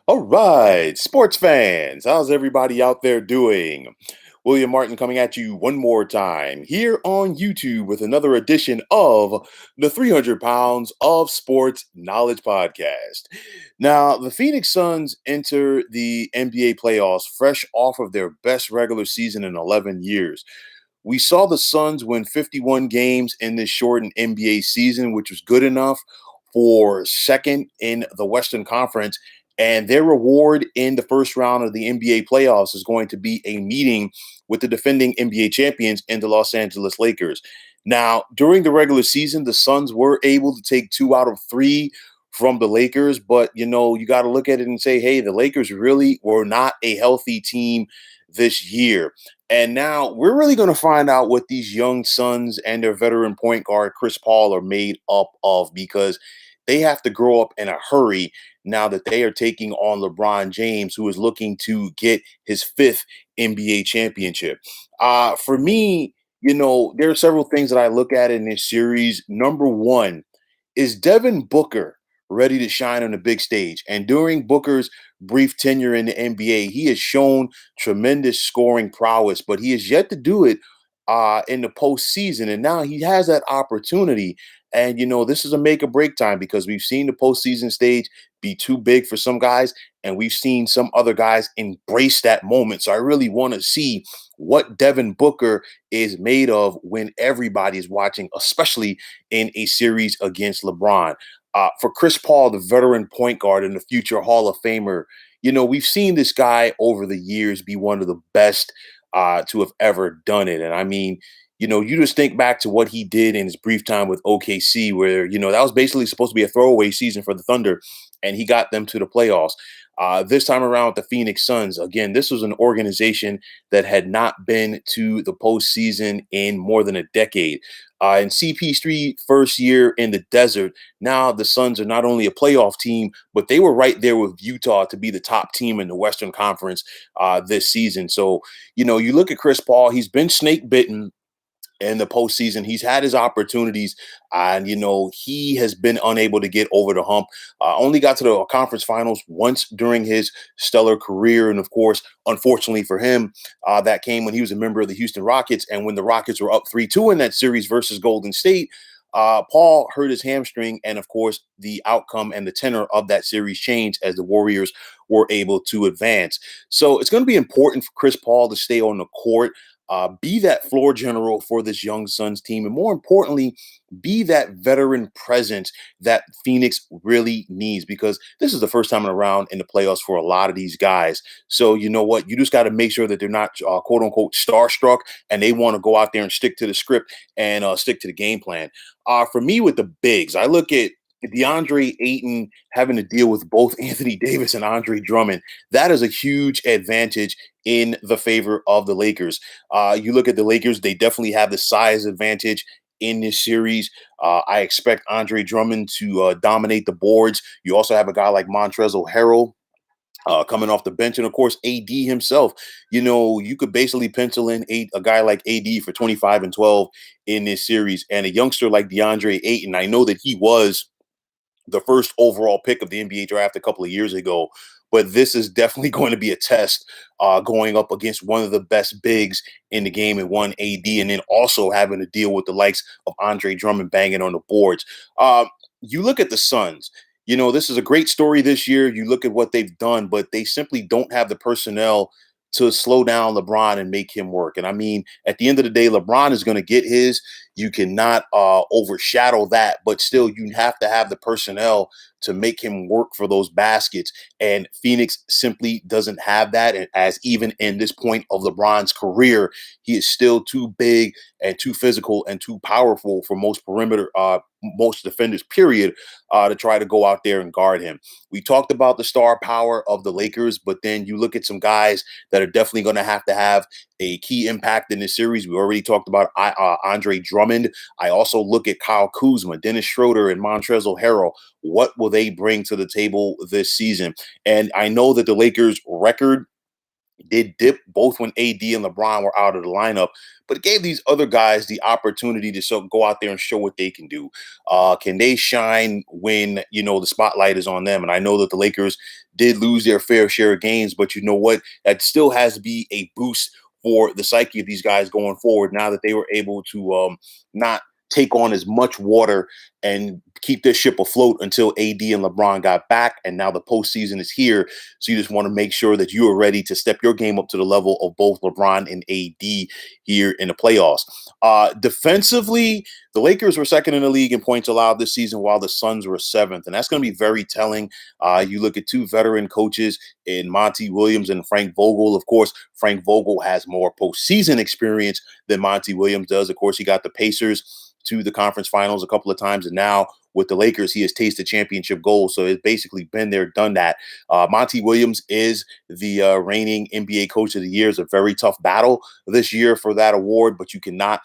All right, sports fans, how's everybody out there doing? William Martin coming at you one more time here on YouTube with another edition of the 300 Pounds of Sports Knowledge Podcast. Now, the Phoenix Suns enter the NBA playoffs fresh off of their best regular season in 11 years. We saw the Suns win 51 games in this shortened NBA season, which was good enough for second in the Western Conference. And their reward in the first round of the NBA playoffs is going to be a meeting with the defending NBA champions in the Los Angeles Lakers. Now, during the regular season, the Suns were able to take 2 out of 3 from the Lakers, but you got to look at it and say, hey, the Lakers really were not a healthy team this year. And now we're really going to find out what these young Suns and their veteran point guard, Chris Paul, are made up of because they have to grow up in a hurry now that they are taking on LeBron James, who is looking to get his fifth NBA championship. For me, there are several things that I look at in this series. Number one, is Devin Booker ready to shine on the big stage? And during Booker's brief tenure in the NBA, he has shown tremendous scoring prowess, but he has yet to do it in the postseason. And now he has that opportunity. And, this is a make or break time because we've seen the postseason stage be too big for some guys, and we've seen some other guys embrace that moment. So I really want to see what Devin Booker is made of when everybody is watching, especially in a series against LeBron. For Chris Paul, the veteran point guard and the future Hall of Famer, we've seen this guy over the years be one of the best to have ever done it. And I mean, you just think back to what he did in his brief time with OKC, where, that was basically supposed to be a throwaway season for the Thunder, and he got them to the playoffs. This time around with the Phoenix Suns, again, this was an organization that had not been to the postseason in more than a decade. In CP3 first year in the desert, now the Suns are not only a playoff team, but they were right there with Utah to be the top team in the Western Conference this season. So, you look at Chris Paul, he's been snake bitten in the postseason. He's had his opportunities, and he has been unable to get over the hump. Only got to the conference finals once during his stellar career, and of course, unfortunately for him, that came when he was a member of the Houston Rockets, and when the Rockets were up 3-2 in that series versus Golden State. Paul hurt his hamstring, and of course, the outcome and the tenor of that series changed as the Warriors were able to advance. So it's going to be important for Chris Paul to stay on the court, be that floor general for this young Suns team, and more importantly, be that veteran presence that Phoenix really needs because this is the first time around in the playoffs for a lot of these guys. So, you know what? You just got to make sure that they're not quote unquote starstruck and they want to go out there and stick to the script and stick to the game plan. For me, with the bigs, I look at DeAndre Ayton having to deal with both Anthony Davis and Andre Drummond. That is a huge advantage in the favor of the Lakers. You look at the Lakers, they definitely have the size advantage in this series. I expect Andre Drummond to dominate the boards. You also have a guy like Montrezl Harrell coming off the bench, and of course AD himself. You could basically pencil in a guy like AD for 25 and 12 in this series, and a youngster like DeAndre Ayton. I know that he was the first overall pick of the NBA draft a couple of years ago. But this is definitely going to be a test going up against one of the best bigs in the game in one AD, and then also having to deal with the likes of Andre Drummond banging on the boards. You look at the Suns. This is a great story this year. You look at what they've done, but they simply don't have the personnel to slow down LeBron and make him work. And I mean, at the end of the day, LeBron is going to get his. You cannot overshadow that, but still, you have to have the personnel to make him work for those baskets. And Phoenix simply doesn't have that. And as even in this point of LeBron's career, he is still too big and too physical and too powerful for most defenders, period, to try to go out there and guard him. We talked about the star power of the Lakers, but then you look at some guys that are definitely going to have a key impact in this series. We already talked about Andre Drummond. I also look at Kyle Kuzma, Dennis Schroeder, and Montrezl Harrell. What will they bring to the table this season? And I know that the Lakers' record did dip both when AD and LeBron were out of the lineup, but it gave these other guys the opportunity to go out there and show what they can do. Can they shine when the spotlight is on them? And I know that the Lakers did lose their fair share of games, but you know what? That still has to be a boost for the psyche of these guys going forward. Now that they were able to not take on as much water and keep their ship afloat until AD and LeBron got back, and now the postseason is here. So you just want to make sure that you are ready to step your game up to the level of both LeBron and AD here in the playoffs. Defensively, the Lakers were second in the league in points allowed this season, while the Suns were seventh, and that's going to be very telling. You look at two veteran coaches in Monty Williams and Frank Vogel. Of course, Frank Vogel has more postseason experience than Monty Williams does. Of course, he got the Pacers to the conference finals a couple of times, and now with the Lakers, he has tasted championship gold. So it's basically been there, done that. Monty Williams is the reigning NBA Coach of the Year. It's a very tough battle this year for that award, but you cannot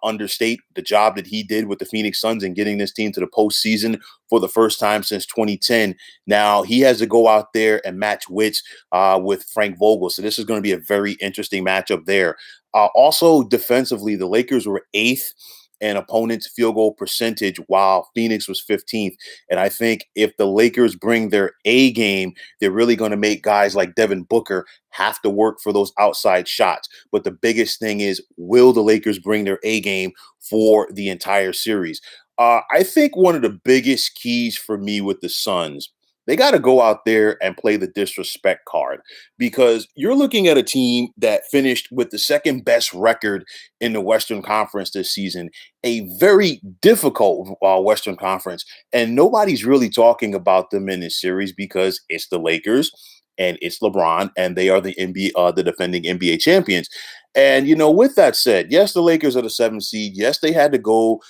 understate the job that he did with the Phoenix Suns and getting this team to the postseason for the first time since 2010. Now he has to go out there and match wits with Frank Vogel. So this is going to be a very interesting matchup there. Also, defensively, the Lakers were eighth and opponent's field goal percentage, while Phoenix was 15th. And I think if the Lakers bring their A game, they're really going to make guys like Devin Booker have to work for those outside shots. But the biggest thing is, will the Lakers bring their A game for the entire series? I think one of the biggest keys for me with the Suns, they got to go out there and play the disrespect card, because you're looking at a team that finished with the second best record in the Western Conference this season, a very difficult Western Conference. And nobody's really talking about them in this series because it's the Lakers and it's LeBron, and they are the the defending NBA champions. And with that said, yes, the Lakers are the seventh seed. Yes, they had to go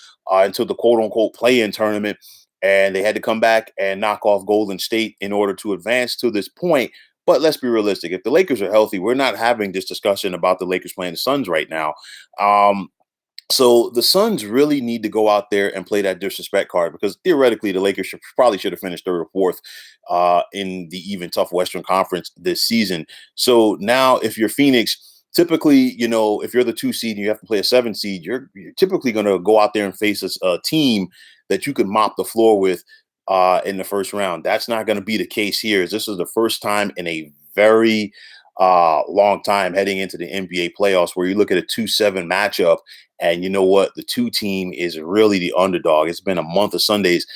into the quote unquote play-in tournament, and they had to come back and knock off Golden State in order to advance to this point. But let's be realistic. If the Lakers are healthy, we're not having this discussion about the Lakers playing the Suns right now. Um, so the Suns really need to go out there and play that disrespect card, because theoretically the Lakers probably should have finished third or fourth in the even tough Western Conference this season. So now, if you're Phoenix, typically, if you're the two seed and you have to play a seven seed, you're typically going to go out there and face a team that you could mop the floor with in the first round. That's not going to be the case here. As This is the first time in a very long time heading into the NBA playoffs where you look at a 2-7 matchup. And you know what? The two team is really the underdog. It's been a month of Sundays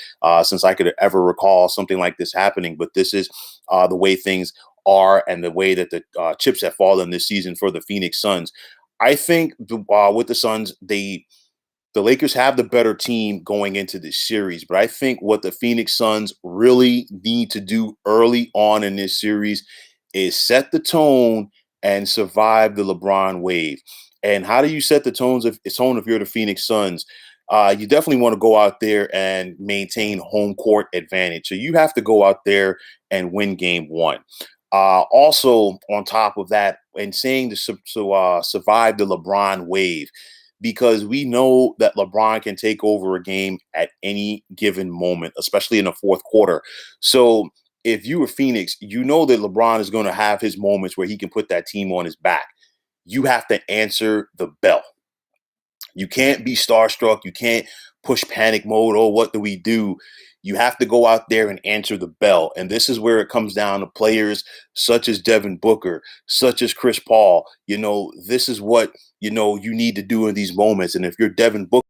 since I could ever recall something like this happening. But this is the way things are, and the way that the chips have fallen this season for the Phoenix Suns. I think with the Suns, the Lakers have the better team going into this series, but I think what the Phoenix Suns really need to do early on in this series is set the tone and survive the LeBron wave. And how do you set the tone if you're the Phoenix Suns? You definitely want to go out there and maintain home court advantage. So you have to go out there and win game one. Also, on top of that, and saying to survive the LeBron wave, because we know that LeBron can take over a game at any given moment, especially in the fourth quarter. So if you were Phoenix, you know that LeBron is going to have his moments where he can put that team on his back. You have to answer the bell. You can't be starstruck. You can't push panic mode. Oh, what do we do? You have to go out there and answer the bell. And this is where it comes down to players such as Devin Booker, such as Chris Paul. This is what, you need to do in these moments. And if you're Devin Booker,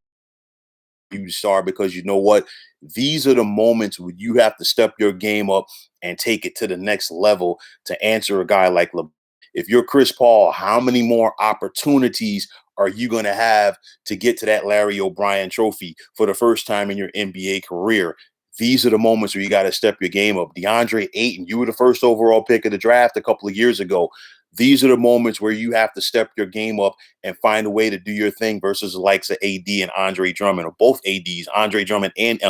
you star, because you know what? These are the moments where you have to step your game up and take it to the next level to answer a guy like LeBron. If you're Chris Paul, how many more opportunities are you going to have to get to that Larry O'Brien trophy for the first time in your NBA career? These are the moments where you got to step your game up. DeAndre Ayton, you were the first overall pick of the draft a couple of years ago. These are the moments where you have to step your game up and find a way to do your thing versus the likes of AD and Andre Drummond, or both ADs, Andre Drummond and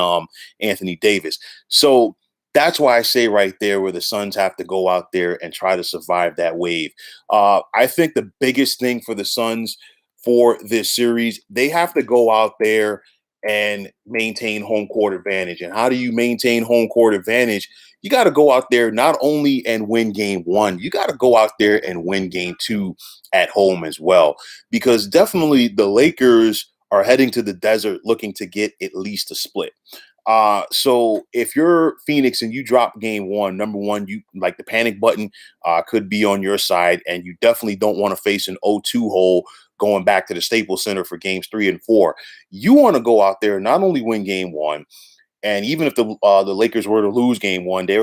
Anthony Davis. So that's why I say right there where the Suns have to go out there and try to survive that wave. I think the biggest thing for the Suns for this series, they have to go out there and maintain home court advantage. And how do you maintain home court advantage? you got to go out there not only and win game one, you got to go out there and win game two at home as well. Because definitely the Lakers are heading to the desert looking to get at least a split. So if you're Phoenix and you drop game one, number one, you like the panic button could be on your side, and you definitely don't want to face an 0-2 hole going back to the Staples Center for games three and four. You want to go out there and not only win game one, and even if the Lakers were to lose game one, they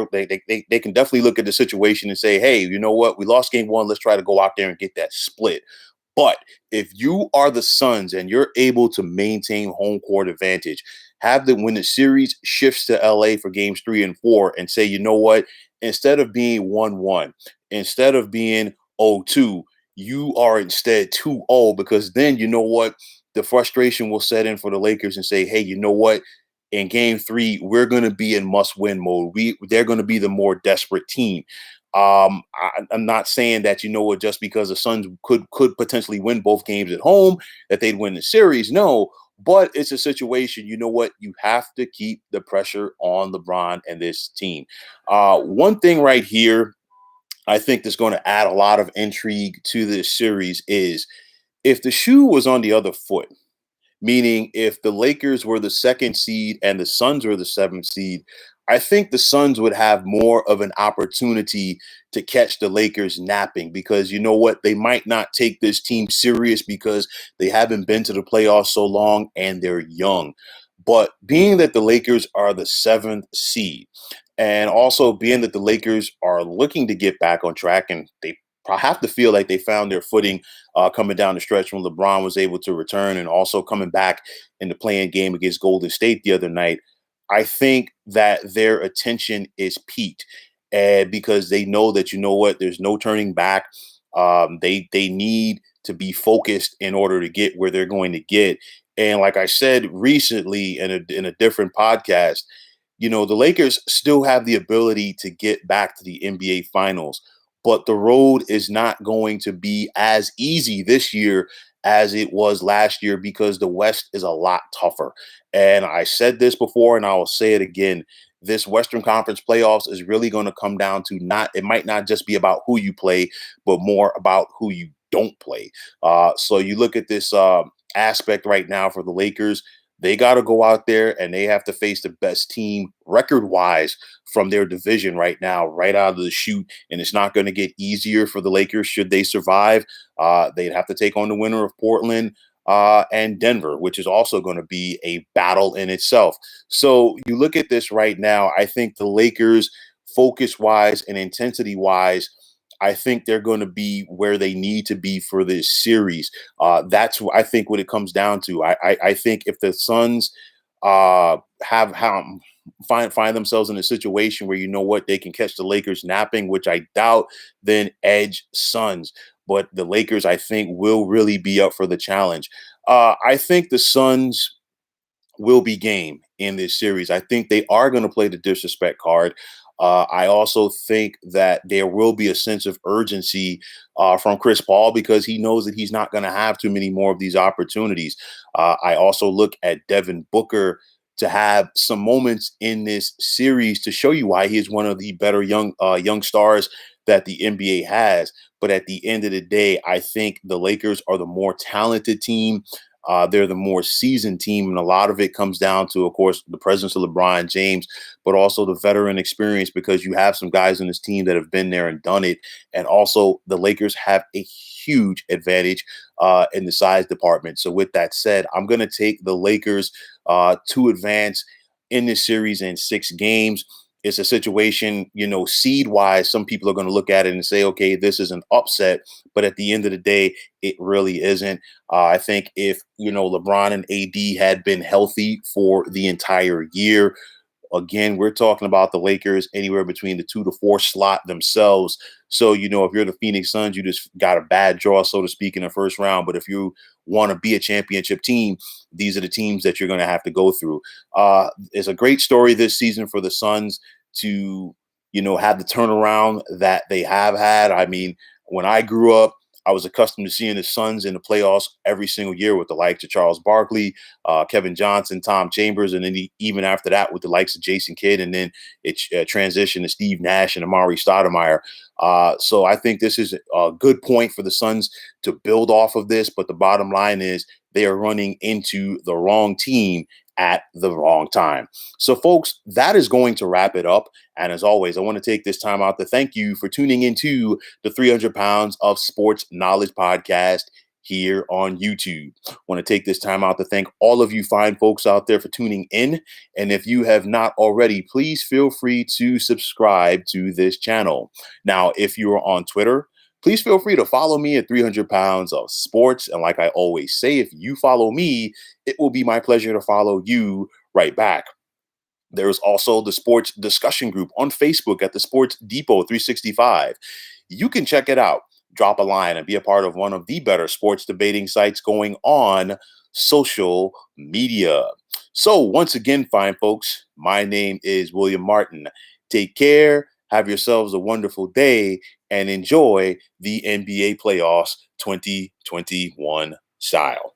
can definitely look at the situation and say, hey, you know what? We lost game one. Let's try to go out there and get that split. But if you are the Suns and you're able to maintain home court advantage, have the when the series shifts to LA for games three and four, and say, you know what, instead of being 1-1, instead of being 0-2, you are instead 2-0, because then you know what, the frustration will set in for the Lakers and say, hey, you know what? In game three, we're going to be in must win mode. They're going to be the more desperate team. I'm not saying that, you know what, just because the Suns could potentially win both games at home, that they'd win the series. No, but it's a situation, you know what, you have to keep the pressure on LeBron and this team. One thing right here, I think that's going to add a lot of intrigue to this series is if the shoe was on the other foot, meaning if the Lakers were the second seed and the Suns were the seventh seed, I think the Suns would have more of an opportunity to catch the Lakers napping, because you know what? They might not take this team serious because they haven't been to the playoffs so long and they're young. But being that the Lakers are the seventh seed, and also being that the Lakers are looking to get back on track, and they have to feel like they found their footing coming down the stretch when LeBron was able to return, and also coming back in the playing game against Golden State the other night. I think that their attention is peaked, and because they know that, you know what, there's no turning back. They need to be focused in order to get where they're going to get. And like I said recently in a different podcast, you know, the Lakers still have the ability to get back to the NBA Finals, but the road is not going to be as easy this year as it was last year, because the West is a lot tougher. And I said this before and I will say it again. This Western Conference playoffs is really going to come down to, not, it might not just be about who you play, but more about who you don't play. So you look at this aspect right now for the Lakers. They got to go out there and they have to face the best team record wise from their division right now, right out of the chute. And it's not going to get easier for the Lakers should they survive. They'd have to take on the winner of Portland and Denver, which is also going to be a battle in itself. So you look at this right now, I think the Lakers, focus wise and intensity wise, I think they're going to be where they need to be for this series. That's I think what it comes down to. I think if the Suns have find themselves in a situation where, you know what, they can catch the Lakers napping, which I doubt, then edge Suns. But the Lakers, I think, will really be up for the challenge. I think the Suns will be game in this series. I think they are going to play the disrespect card. I also think that there will be a sense of urgency from Chris Paul, because he knows that he's not going to have too many more of these opportunities. I also look at Devin Booker to have some moments in this series to show you why he is one of the better young stars that the NBA has. But at the end of the day, I think the Lakers are the more talented team. They're the more seasoned team, and a lot of it comes down to, of course, the presence of LeBron James, but also the veteran experience, because you have some guys in this team that have been there and done it. And also, the Lakers have a huge advantage in the size department. So, with that said, I'm going to take the Lakers to advance in this series in 6 games. It's a situation, you know, seed wise, some people are going to look at it and say, okay, this is an upset. But at the end of the day, it really isn't. I think if, you know, LeBron and AD had been healthy for the entire year, again, we're talking about the Lakers anywhere between the 2 to 4 slot themselves. So, you know, if you're the Phoenix Suns, you just got a bad draw, so to speak, in the first round. But if you want to be a championship team, these are the teams that you're going to have to go through. It's a great story this season for the Suns to, you know, have the turnaround that they have had. I mean, when I grew up, I was accustomed to seeing the Suns in the playoffs every single year with the likes of Charles Barkley, Kevin Johnson, Tom Chambers, and then even after that with the likes of Jason Kidd, and then it transitioned to Steve Nash and Amari Stoudemire. So I think this is a good point for the Suns to build off of this. But the bottom line is they are running into the wrong team at the wrong time. So, folks, that is going to wrap it up. And as always, I want to take this time out to thank you for tuning into the 300 Pounds of Sports Knowledge podcast here on YouTube. I want to take this time out to thank all of you fine folks out there for tuning in. And if you have not already, please feel free to subscribe to this channel. Now, if you are on Twitter, please feel free to follow me at 300 Pounds of Sports. And like I always say, if you follow me, it will be my pleasure to follow you right back. There's also the sports discussion group on Facebook at the Sports Depot 365. You can check it out, drop a line, and be a part of one of the better sports debating sites going on social media. So, once again, fine folks, my name is William Martin. Take care, have yourselves a wonderful day, and enjoy the NBA playoffs 2021 style.